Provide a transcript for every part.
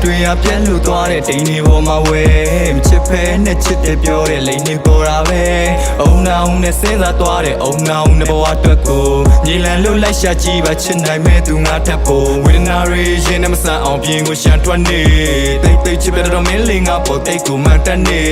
တွေအပြက်လို့သွားတဲ့တိမ်တွေပေါ်မှာဝဲမချစ်ဖဲနဲ့ချစ်တယ်ပြောတဲ့လိန်တွေပေါ်တာပဲအုံနောင်နဲ့စဉ်းစားသွားတဲ့အုံနောင်နဲ့ဘဝအတွက်ကိုညီလန်လို့လိုက်ရှာကြည့်ပါချစ်နိုင်မဲ့သူငါထပ်ဖို့ဝေဒနာတွေရင်နဲ့မဆန်အောင်ပြင်ကိုရှမ်းထွက်နေတိတ်တိတ်ချစ်ပဲတော့မင်းလေးငါပေါ်တိတ်ကိုမှန်တက်နေ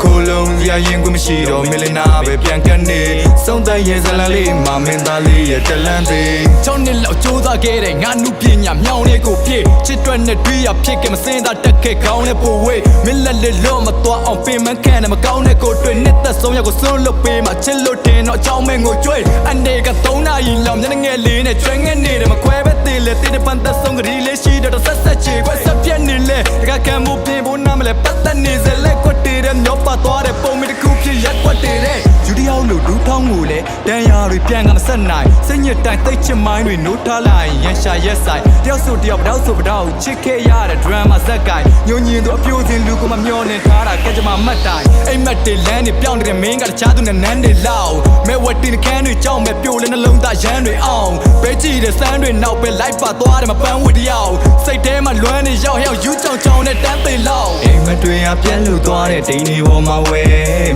ခိုးလုံးရရင်ကိုမရှိတော့မင်းလေးနာပဲပြန်ကတ်နေစုံတဲ့ရဲ့ဇလန်လေးမမင်းသားလေးရဲ့တလန်းသေးချောင်းနှစ်လောက်ကြိုးစားခဲ့တဲ့ငါနုပညာမြောင်းလေးကိုပြည့်ချစ်တွက်နဲ့တွေ့ရဖြစ်ကမစင်းသားတက်ခဲ့ကောင်းတဲ့ပိုဝေးမင်းလက်လေးလို့မသွားအောင်ပင်မခံနဲ့မကောင်းတဲ့ကိုတွေ့နှစ်သက်ဆုံးရောက်ကိုစွန့်လွတ်ပေးမှချစ်လို့တင်တော့အချောင်းမဲငိုကြွေးအနေက3နာရီလောက်မျက်နှာငယ်လေးနဲ့ကျွဲငဲ့နေတယ်မခွဲပဲသေးလေတိတဲ့ပန်းသက်ဆုံးကလေးလေးရှိတော့ဆက်ဆက်ချေခွဲဆက်ပြက်နေလေတကကံမှုပြင်ဖို့နားမလဲပတ်သက်နေစလဲကွက်တည်တဲ့မျောပါသွားတဲ့ပုံမီတစ်ခုဖြစ်ရက်ကွက်တည်တဲ့ယူတယောက်လို့ဒူးထောင်းကိုလေတန်ရာတွေပြန်ကမဆက်နိုင်စိတ်ညစ်တိုင်းသိတ်ချစ်မိုင်းတွေနိုးထားလိုက်ရန်ရှာရက်ဆိုင်တယောက်ဆိုတယောက်ပတောက်ဆိုပတောက်ချစ်ခဲ့ရတဲ့ drama ဇက်ကိုင်းညွန်ညင်သူအပြိုစင်လူကမမျောနေထားတာကဲကြမှာမှတ်တိုင်းအိမ်မက်တွေလမ်းတွေပြောင်းတဲ့မင်းကတခြားသူနဲ့နန်းတွေလောက်မဲဝက်တင်ခန်းတွေကြောက်မဲ့ပြိုလဲနှလုံးသားရမ်းတွေအောင်ပဲကြည့်တဲ့စမ်းတွေနောက်ပဲလိုက်ပါသွားတယ်မပန်းဝတ်တယောက်စိတ်ထဲမှာလွမ်းနေရောက်ရောက်ယူကြောင်ကြောင်နဲ့တန်းသိလောက်အိမ်မက်တွေအပြက်လို့သွားတဲ့တိမ်တွေပေါ်မှာဝဲ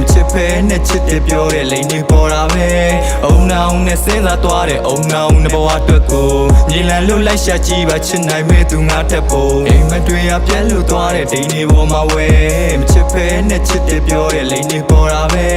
မချစ်ဖဲနဲ့ချစ်တယ်ပြောတဲ့လိန်တွေပေါ်တာပဲအုံနောင်နဲ့စဉ်းစားသွားတဲ့အုံနောင်နဲ့ဘဝအတွက်ကိုညီလန်လို့လိုက်ရှာကြည့်ပါချစ်နိုင်မဲ့သူငါထက်ဖို့အိမ်မက်တွေအပြက်လို့သွားတဲ့တိမ်တွေပေါ်မှာဝဲမချစ်ဖဲနဲ့ချစ်တယ်ပြောတဲ့လိန်တွေပေါ်တာပဲ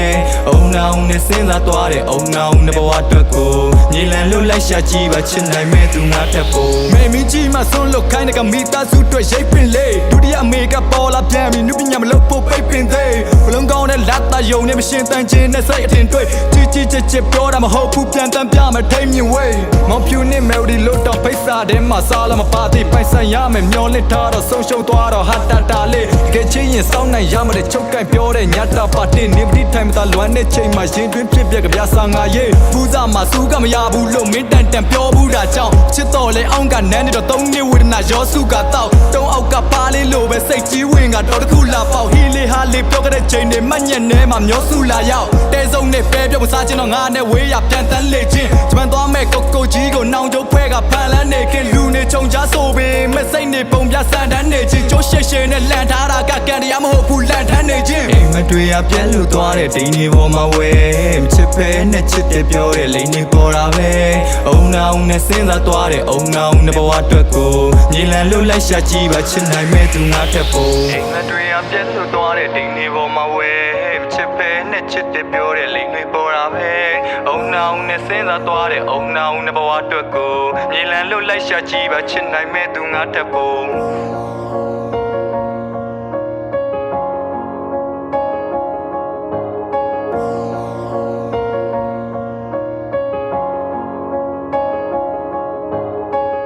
အုံနောင်နဲ့စဉ်းစားသွားတဲ့အုံနောင်နဲ့ဘဝအတွက်ကိုညီလန်လို့လိုက်ရှာကြည့်ပါချစ်နိုင်မဲ့သူငါထက်ဖို့မေမင်းကြီးမှဆုံးလို့ခိုင်းတဲ့ကမိသားစုတွေရိတ်ပင်လေဒုတိယအမေကပေါ်လာပြန်ပြီးနုပညာမလုပ်ဖို့ပိတ်ပင်သေးဘလုံးကောင်းတဲ့လက်သားယုံနဲ့မရှင်းတန်ခြင်းနဲ့စိတ်အထင်တွေ့ကြီးချစ်ပြောတာမဟုတ်ဘူးပြန်တမ်းပြမယ်ထိမ့်မြင်ဝေးမောင်ဖြူနဲ့ melody လို့တော့ဖိတ်စာထဲမှာစားလာမပါသေးပိုင်ဆိုင်ရမယ်မျောလင့်ထားတော့ဆုံးရှုံးသွားတော့ဟာတာတာလေးကဲချင်းရင်စောင်းနိုင်ရမယ်ချုပ်ကင်ပြောတဲ့ညတာပါတင်နေပတိထိုင်မသာလွမ်းတဲ့ချိန်မှာရင်တွင်းဖြစ်ပြကြပြဆာငါရေးဖူးစားမှာစူးကမရဘူးလို့မင်းတန်တန်ပြောဘူးတာကြောင့်ချစ်တော်လဲအောင်ကနန်းနေတော့3နှစ်ဝေဒနာရောစုကတော့တုံးအောက်ကပါလေးလို့ပဲစိတ်ကြီးဝင်ကတော့တခုလာပေါက်ဟီလေးဟာလေးပြောကြတဲ့ချိန်တွေမှညက်နေမှာမျောစုလာရောက်တဲစုံနဲ့ပဲပြောမစားချင်တော့ငါနဲ့ဝေးရပြန်တန်းလေချင်းဂျပန်သွားမဲ့ကိုကြီးကိုနောင်ကျုပ်ဖွဲကဖန်လန်းနေခင်လူနေချုံချဆိုပင်မစိတ်နေပုံပြဆန်တန်းနေချင်းကျိုးရှေရှေနဲ့လန့်ထားတာကကန်တရားမဟုတ်ဘူးလန့်ထမ်းနေချင်းအိမ်မက်တွေအပြက်လို့သွားတဲ့တိမ်တွေပေါ်မှာဝဲမချစ်ဖဲနဲ့ချစ်တယ်ပြောတဲ့လိန်တွေပေါ်တာပဲအုံနောင်နဲ့စဉ်းစားသွားတဲ့အုံနောင်နဲ့ဘဝအတွက်ကိုညီလန်လို့လိုက်ရှာကြည့်ပါချစ်နိုင်မဲ့သူငါထက်ဖို့အိမ်မက်တွေအပြက်လို့သွားတဲ့တိမ်တွေပေါ်မှာဝဲမချစ်ဖဲနဲ့ချစ်တယ်ပြောတဲ့လိန်တွေပေါ်တာပဲအုံနောင်နဲ့စဉ်းစားသွားတဲ့အုံနောင်နဲ့ဘဝအတွက်ကိုညီလန်လို့လိုက်ရှာကြည့်ပါချစ်နိုင်မဲ့သူငါထက်ဖို့